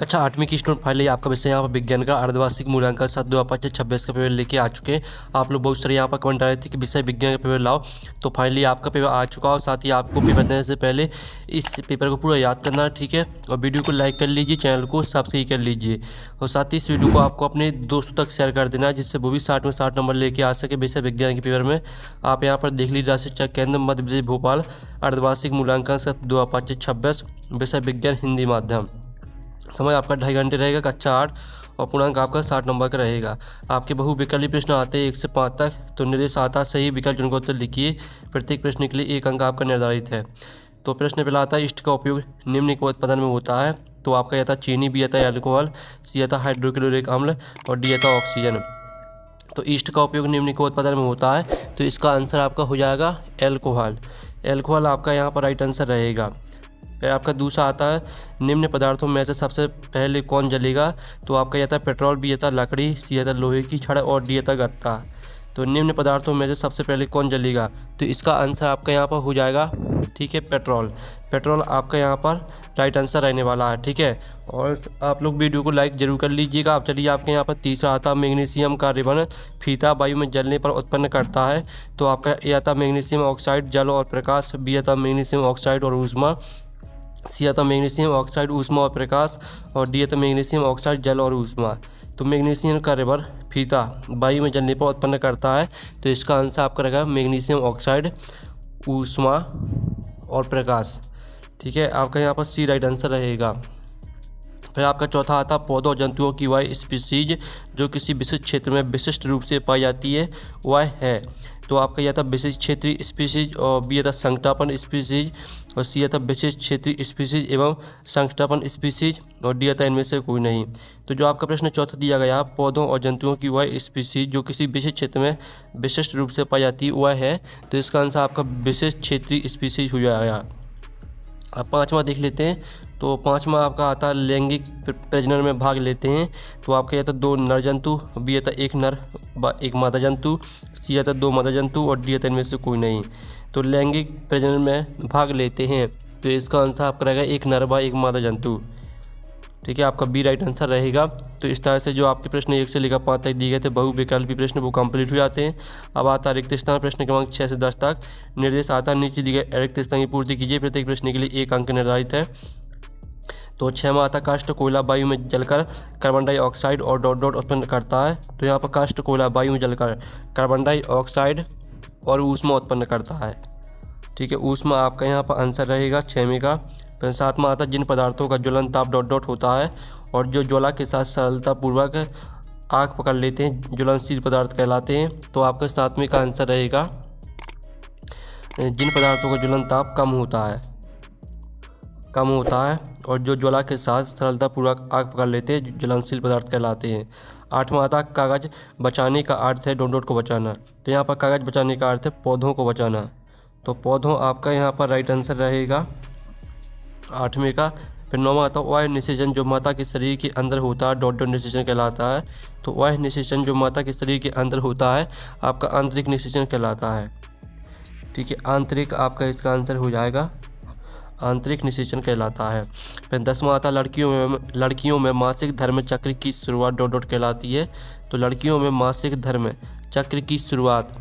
कक्षा 8वीं की स्टूडेंट फाइल है। आपका विषय यहाँ पर विज्ञान का अर्धवार्षिक मूल्यांकन 7/5/26 का पेपर लेके आ चुके हैं। आप लोग बहुत सारे यहाँ पर कमेंट आ रहे थे कि विषय विज्ञान का पेपर लाओ, तो फाइनली आपका पेपर आ चुका और साथ ही आपको पेपर देने से पहले इस पेपर को पूरा याद करना है, ठीक है। और वीडियो को लाइक कर लीजिए, चैनल को सब्सक्राइब कर लीजिए और साथ ही इस वीडियो को आपको अपने दोस्तों तक शेयर कर देना है, जिससे वो भी 60 में 60 नंबर लेके आ सके विषय विज्ञान के पेपर में। आप यहाँ पर देख लीजिए, राष्ट्रीय शिक्षा केंद्र मध्य प्रदेश भोपाल अर्धवार्षिक मूल्यांकन 7/5/26 विषय विज्ञान हिंदी माध्यम। समय आपका 2.5 घंटे रहेगा, कक्षा 8 और पूर्णांक आपका 60 नंबर का रहेगा। आपके बहुविकल्पी प्रश्न आते हैं 1 से 5 तक, तो निर्देश आता है सही विकल्प चुनकर उत्तर लिखिए। प्रत्येक प्रश्न के लिए 1 अंक आपका निर्धारित है। तो प्रश्न पहला आता है, ईस्ट का उपयोग निम्न के उत्पादन में होता है। तो आपका यह था चीनी, बी आता है अल्कोहल, सी आता है हाइड्रोक्लोरिक अम्ल और डी आता है ऑक्सीजन। तो ईस्ट का उपयोग निम्न के उत्पादन में होता है, तो इसका आंसर आपका हो जाएगा एल्कोहल। एल्कोहल आपका यहाँ पर राइट आंसर रहेगा। फिर आपका दूसरा आता है, निम्न पदार्थों में से सबसे पहले कौन जलेगा। तो आपका यह था पेट्रोल, बी आता लकड़ी, सी आता लोहे की छड़ और डी आता गत्ता। तो निम्न पदार्थों में से सबसे पहले कौन जलेगा, तो इसका आंसर आपका यहाँ पर हो जाएगा, ठीक है, पेट्रोल। पेट्रोल आपका यहाँ पर राइट आंसर रहने वाला है, ठीक है। और आप लोग वीडियो को लाइक जरूर कर लीजिएगा। आप चलिए, आपके यहाँ पर तीसरा आता है, मैग्नीशियम का रिबन फीता वायु में जलने पर उत्पन्न करता है। तो आपका यह आता मैग्नीशियम ऑक्साइड जल और प्रकाश, बी आता मैग्नीशियम ऑक्साइड और ऊष्मा, सी आता मैग्नीशियम ऑक्साइड ऊष्मा और प्रकाश और डी आता मैग्नीशियम ऑक्साइड जल और ऊष्मा। तो मैग्नीशियम का रिबन फीता वायु में जलने पर उत्पन्न करता है, तो इसका आंसर आपका रहेगा मैग्नीशियम ऑक्साइड ऊष्मा और प्रकाश, ठीक है। आपका यहाँ पर सी राइट आंसर रहेगा। फिर आपका चौथा आता, पौधों और जंतुओं की वह स्पीसीज जो किसी विशिष्ट क्षेत्र में विशिष्ट रूप से पाई जाती है वह है। तो आपका यह था विशिष्ट क्षेत्रीय स्पीसीज और बी था संकटापन स्पीसीज और सी था विशिष्ट क्षेत्रीय स्पीसीज एवं संकटापन स्पीसीज और डी था इनमें से कोई नहीं। तो जो आपका प्रश्न चौथा दिया गया, पौधों और जंतुओं की वह स्पीसीज जो किसी विशिष्ट क्षेत्र में विशिष्ट रूप से पाई जाती है वह है, तो इसका आंसर आपका विशिष्ट क्षेत्रीय स्पीसीज हो जाएगा। अब पाँचवा देख लेते हैं। तो पाँचवा आपका आता है, लैंगिक प्रजनन में भाग लेते हैं। तो आपका यह था 2 नर जंतु, बी था 1 नर 1 मादा जंतु, सी आता 2 मादा जंतु और डी आता इनमें से कोई नहीं। तो लैंगिक प्रजनन में भाग लेते हैं, तो इसका आंसर आपका रहेगा 1 नर 1 मादा जंतु, ठीक है। आपका बी राइट आंसर रहेगा। तो इस तरह से जो आपके प्रश्न 1 से लेकर 5 तक दिए गए थे बहुविकल्पी प्रश्न वो कंप्लीट हो जाते हैं। अब आता है रिक्त स्थान, प्रश्न क्रमांक 6 से 10 तक। निर्देश आता है, नीचे दिए गए रिक्त स्थान की पूर्ति कीजिए। प्रत्येक प्रश्न के लिए 1 अंक निर्धारित है। तो 6 में आता, काष्ठ कोयला वायु में जलकर कार्बन डाइऑक्साइड और डॉट डॉट उत्पन्न करता है। तो यहाँ पर काष्ठ कोयला वायु में जलकर कार्बन डाइऑक्साइड और ऊष्मा उत्पन्न करता है, ठीक है। ऊष्मा आपका यहाँ पर आंसर रहेगा 6वें का। फिर 7 में आता, जिन पदार्थों का ज्वलन ताप डॉट डॉट होता है और जो ज्वाला के साथ सरलतापूर्वक आग पकड़ लेते हैं ज्वलनशील पदार्थ कहलाते हैं। तो आपका 7वें का आंसर रहेगा, जिन पदार्थों का ज्वलन ताप कम होता है और जो ज्वाला के साथ सरलतापूर्वक आग पकड़ लेते हैं ज्वलनशील पदार्थ कहलाते हैं। 8 में आता, कागज़ बचाने का अर्थ है डॉट डॉट को बचाना। तो यहाँ पर कागज़ बचाने का अर्थ है पौधों को बचाना। तो पौधों आपका यहाँ पर राइट आंसर रहेगा 8वें का। फिर 9वां आता, वह निषेचन जो माता के शरीर के अंदर होता है डॉट डॉट निषेचन कहलाता है। तो वह निषेचन जो माता के शरीर के अंदर होता है आपका आंतरिक निषेचन कहलाता है, ठीक है। आंतरिक आपका इसका आंसर हो जाएगा, आंतरिक निषेचन कहलाता है। फिर 10वां आता, लड़कियों में मासिक धर्म चक्र की शुरुआत डॉट डॉट कहलाती है। तो लड़कियों में मासिक धर्म चक्र की शुरुआत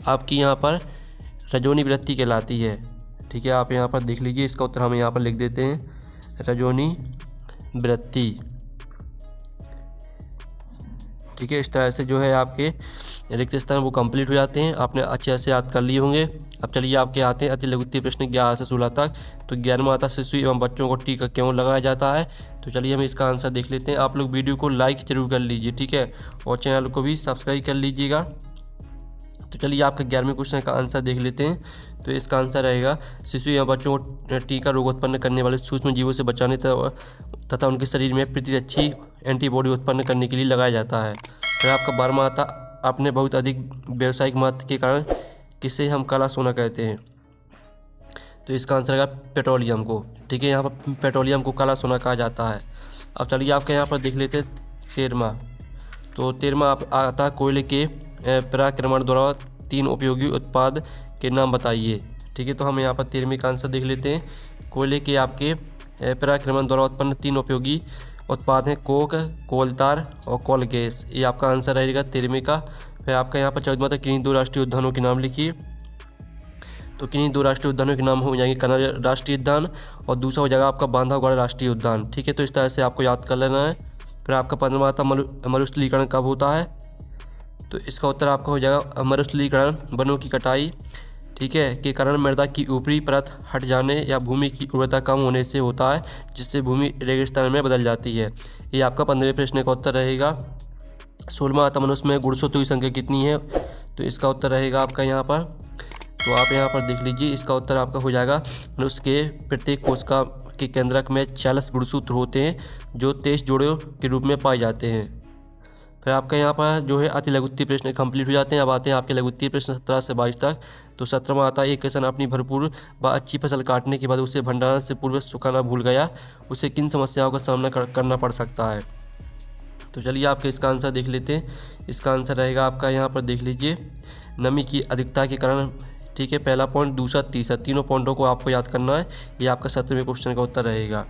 आपकी यहाँ पर रजोनी वृत्ति कहलाती है, ठीक है। आप यहाँ पर देख लीजिए, इसका उत्तर हम यहाँ पर लिख देते हैं, रजोनी वृत्ति, ठीक है। इस तरह से जो है आपके रिक्त स्थान वो कंप्लीट हो जाते हैं। आपने अच्छे से याद कर लिए होंगे। अब चलिए आपके आते हैं अति लघुत्तरीय प्रश्न 11 से 16 तक। तो 11वां आता, शिशु एवं बच्चों को टीका क्यों लगाया जाता है। तो चलिए हम इसका आंसर देख लेते हैं। आप लोग वीडियो को लाइक जरूर कर लीजिए, ठीक है, और चैनल को भी सब्सक्राइब कर लीजिएगा। तो चलिए आपके 11वें क्वेश्चन का आंसर देख लेते हैं। तो इसका आंसर रहेगा, शिशु एवं बच्चों को टीका रोग उत्पन्न करने वाले सूक्ष्म जीवों से बचाने तथा उनके शरीर में प्रतिरक्षी एंटीबॉडी उत्पन्न करने के लिए लगाया जाता है। फिर आपका 12वां आता, अपने बहुत अधिक व्यावसायिक महत्व के कारण किसे हम काला सोना कहते हैं। तो इसका आंसर है पेट्रोलियम को, ठीक है। यहाँ पर पेट्रोलियम को काला सोना कहा जाता है। अब चलिए आपके यहाँ पर देख लेते हैं 13वां। तो 13वां आता, कोयले के पराक्रमण द्वारा 3 उपयोगी उत्पाद के नाम बताइए, ठीक है। तो हम यहाँ पर 13वें का आंसर देख लेते हैं। कोयले के आपके पराक्रमण द्वारा उत्पन्न 3 उपयोगी उत्पाद हैं कोक, कोलतार और कोल गैस। ये आपका आंसर रहेगा 13वें का। फिर आपका यहाँ पर 14वां था किन्हीं 2 राष्ट्रीय उद्यानों के नाम लिखिए। तो किन्हीं 2 राष्ट्रीय उद्यानों के नाम हो जाएंगे कन्नौज राष्ट्रीय उद्यान और दूसरा हो जाएगा आपका बांधवगढ़ राष्ट्रीय उद्यान। ठीक है, तो इस तरह से आपको याद कर लेना है। फिर आपका 15वां था मरुस्थलीकरण कब होता है। तो इसका उत्तर आपका हो जाएगा मरुस्थलीकरण वनों की कटाई, ठीक है, के कारण मृदा की ऊपरी परत हट जाने या भूमि की उर्वरता कम होने से होता है, जिससे भूमि रेगिस्तान में बदल जाती है। ये आपका 15वें प्रश्न का उत्तर रहेगा। 16वां आता मनुष्य में गुणसूत्रों की संख्या कितनी है। तो इसका उत्तर रहेगा आपका यहाँ पर, तो आप यहाँ पर देख लीजिए, इसका उत्तर आपका हो जाएगा मनुष्य के प्रत्येक कोशिका के केंद्रक में 40 गुणसूत्र होते हैं जो 23 जोड़ों के रूप में पाए जाते हैं। फिर आपका यहाँ पर जो है अति लघुत्तरीय प्रश्न कंप्लीट हो जाते हैं। अब आते हैं आपके लघुत्तरीय प्रश्न 17 से 22 तक। तो 17वां आता है एक किसान अपनी भरपूर व अच्छी फसल काटने के बाद उसे भंडारण से पूर्व सुखाना भूल गया, उसे किन समस्याओं का सामना करना पड़ सकता है। तो चलिए आपके इसका आंसर देख लेते हैं। इसका आंसर रहेगा आपका यहाँ पर देख लीजिए नमी की अधिकता के कारण। ठीक है, पहला पॉइंट, दूसरा, तीसरा, तीनों पॉइंटों को आपको याद करना है। ये आपका 17वें क्वेश्चन का उत्तर रहेगा।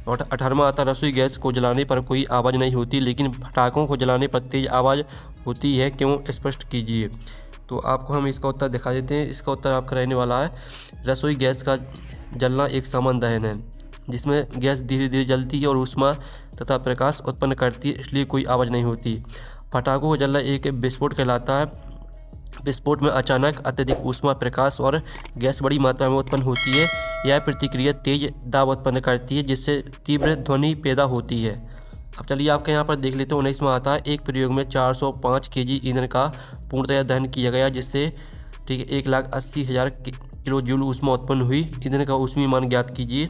और 18वां आता रसोई गैस को जलाने पर कोई आवाज़ नहीं होती लेकिन पटाखों को जलाने पर तेज आवाज़ होती है, क्यों, स्पष्ट कीजिए। तो आपको हम इसका उत्तर दिखा देते हैं। इसका उत्तर आपका रहने वाला है रसोई गैस का जलना एक सामान्य दहन है जिसमें गैस धीरे धीरे जलती है और ऊष्मा तथा प्रकाश उत्पन्न करती है, इसलिए कोई आवाज़ नहीं होती। पटाखों को जलना एक विस्फोट कहलाता है। विस्फोट में अचानक अत्यधिक ऊष्मा, प्रकाश और गैस बड़ी मात्रा में उत्पन्न होती है। यह प्रतिक्रिया तेज दाब उत्पन्न करती है जिससे तीव्र ध्वनि पैदा होती है। अब चलिए आपके यहाँ पर देख लेते हैं। 19वां आता है एक प्रयोग में 405 kg ईंधन का पूर्णतया दहन किया गया, जिससे ठीक है 1,80,000 किलो जूल ऊष्मा उत्पन्न हुई। ईंधन का ऊष्मीय मान ज्ञात कीजिए।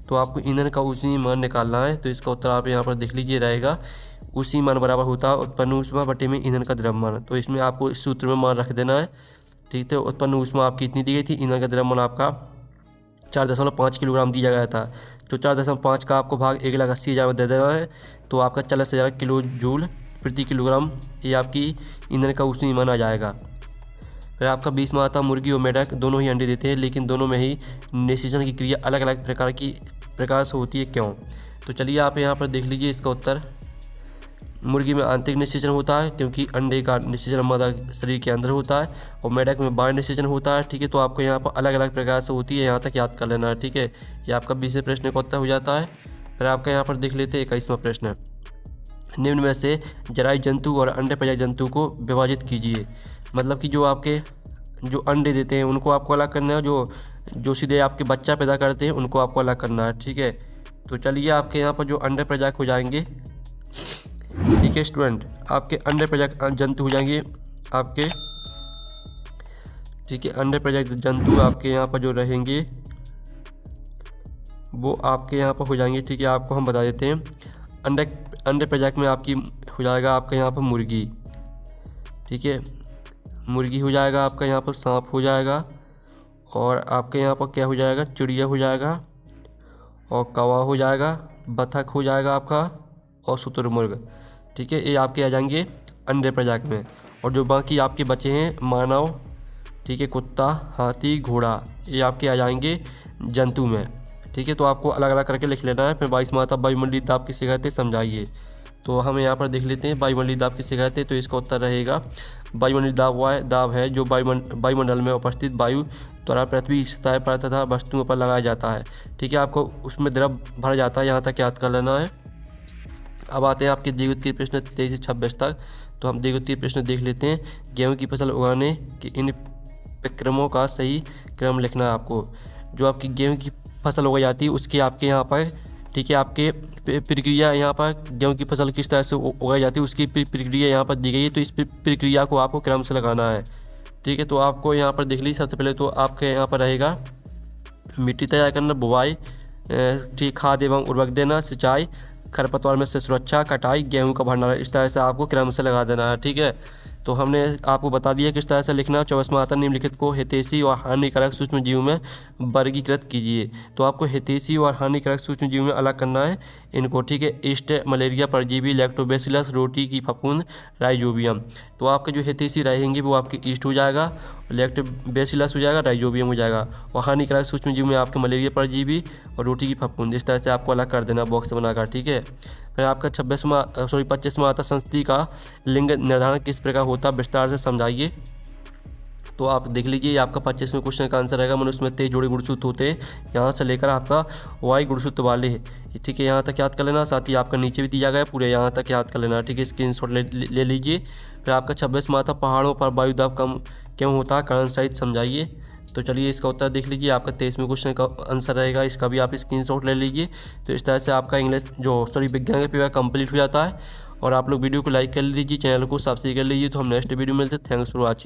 तो आपको ईंधन का ऊष्मीय मान निकालना है। तो इसका उत्तर आप यहाँ पर देख लीजिए रहेगा ऊष्मीय मान बराबर होता है उत्पन्न ऊष्मा बटे में ईंधन का द्रव्यमान। तो इसमें आपको इस सूत्र में मान रख देना है। ठीक है, उत्पन्न ऊष्मा आपकी इतनी दी गई थी, ईंधन का द्रव्यमान आपका 4.5 किलोग्राम दिया गया था। जो 4.5 का आपको भाग 1,80,000 में दे देना है, तो आपका 40,000 किलो जूल प्रति किलोग्राम ये आपकी ईंधन का ऊष्मीय मान आ जाएगा। फिर आपका 20वां आता मुर्गी और मेढक दोनों ही अंडे देते हैं, लेकिन दोनों में ही निषेचन की क्रिया अलग अलग प्रकार से होती है, क्यों। तो चलिए आप यहाँ पर देख लीजिए इसका उत्तर। मुर्गी में आंतरिक निषेचन होता है क्योंकि अंडे का निषेचन हमारा शरीर के अंदर होता है, और मेढक में बाह्य निषेचन होता है। ठीक है, तो आपको यहाँ पर अलग अलग प्रकार से होती है, यहाँ तक याद कर लेना है। ठीक है, ये आपका 20वें प्रश्न का उत्तर हो जाता है। फिर आपका यहाँ पर देख लेते हैं 21वां प्रश्न। निम्न में से जरायु जंतु और अंडे प्रजाति जंतु को विभाजित कीजिए। मतलब कि जो आपके जो अंडे देते हैं उनको आपको अलग करना है, जो सीधे आपके बच्चा पैदा करते हैं उनको आपको अलग करना है। ठीक है, तो चलिए आपके यहाँ पर जो अंडे प्रजाति हो जाएंगे, ठीक है स्टूडेंट, आपके अंडे प्रजाति जंतु हो जाएंगे आपके, ठीक है, अंडे प्रजाति जंतु आपके यहाँ पर जो रहेंगे वो आपके यहाँ पर हो जाएंगे। ठीक है, आपको हम बता देते हैं। अंडे प्रजाति में आपकी हो जाएगा आपका यहाँ पर मुर्गी। ठीक है, मुर्गी हो जाएगा आपका यहाँ पर, सांप हो जाएगा, और आपके यहाँ पर क्या हो जाएगा, चिड़िया हो जाएगा, और कौवा हो जाएगा, बतख हो जाएगा आपका, और शुतुरमुर्ग। ठीक है, ये आपके आ जाएंगे अंडे प्रजाति में। और जो बाकी आपके बचे हैं मानव, ठीक है, कुत्ता, हाथी, घोड़ा, ये आपके आ जाएंगे जंतु में। ठीक है, तो आपको अलग अलग करके लिख लेना है। फिर 22वां आता वायुमंडलीय दाब किसे कहते हैं, समझाइए। तो हम यहाँ पर देख लेते हैं वायुमंडलीय दाब किसे कहते हैं। तो इसका उत्तर रहेगा वायुमंडलीय दाब वह दाब है जो वायुमंडल में उपस्थित वायु द्वारा पृथ्वी की सतह पर तथा वस्तुओं पर लगाया जाता है। ठीक है, आपको उसमें द्रव भर जाता है, यहाँ तक याद कर लेना है। अब आते हैं आपके द्विगुत्तीय प्रश्न 23 से 26 तक। तो हम द्विगुत्तीय प्रश्न देख लेते हैं। गेहूँ की फसल उगाने के इन प्रक्रमों का सही क्रम लिखना है आपको। जो आपकी गेहूँ की फसल उगाई जाती है उसके आपके यहाँ पर, ठीक है, आपके प्रक्रिया यहाँ पर गेहूँ की फसल किस तरह से उगाई जाती है उसकी प्रक्रिया यहाँ पर दी गई है। तो इस प्रक्रिया को आपको क्रम से लगाना है। ठीक है, तो आपको यहाँ पर देख लीजिए। सबसे पहले तो आपके यहाँ पर रहेगा मिट्टी तैयार करना, बुवाई, ठीक, खाद एवं उर्वरक देना, सिंचाई, खरपतवार में से सुरक्षा, कटाई, गेहूं का भंडारण, इस तरह से आपको क्रम से लगा देना है। ठीक है, तो हमने आपको बता दिया किस तरह से लिखना। 24वां आता निम्नलिखित को हितैषी और हानिकारक सूक्ष्म जीव में वर्गीकृत कीजिए। तो आपको हितैषी और हानिकारक सूक्ष्म जीव में अलग करना है। इनको, ठीक है। ईस्ट मलेरिया परजीवी, लैक्टोबैसिलस, रोटी की फफूंद, राइजोबियम। तो आपके जो हेथेसी रहेंगे वो आपके ईस्ट हो जाएगा, लैक्टोबैसिलस हो जाएगा, राइजोबियम हो जाएगा। और हानिकारक सूक्ष्मजीव में आपके मलेरिया परजीवी और रोटी की फफूंद। इस तरह से आपको अलग कर देना बॉक्स बनाकर, ठीक है। फिर आपका 25वां आता संस्कृति का लिंग निर्धारण किस प्रकार होता है, विस्तार से समझाइए। तो आप देख लीजिए, ये आपका 25वें क्वेश्चन का आंसर रहेगा। मनुष्य में 23 जोड़े गुणसूत्र होते हैं, यहाँ से लेकर आपका वाई गुणसूत्र वाले है, ठीक है। यहाँ तक याद कर लेना, साथ ही आपका नीचे भी दिया गया है, पूरे यहाँ तक याद कर लेना, ठीक है। स्क्रीनशॉट ले लीजिए। फिर आपका 26वां आता पहाड़ों पर वायु दाब कम क्यों होता है, कारण सहित समझाइए। तो चलिए इसका उत्तर देख लीजिए, आपका 23वें क्वेश्चन का आंसर रहेगा, इसका भी आप स्क्रीनशॉट ले लीजिए। तो इस तरह से आपका विज्ञान का पेपर कंप्लीट हो जाता है। और आप लोग वीडियो को लाइक कर लीजिए, चैनल को सब्सक्राइब कर लीजिए। तो हम नेक्स्ट वीडियो में मिलते हैं। Thanks for watching.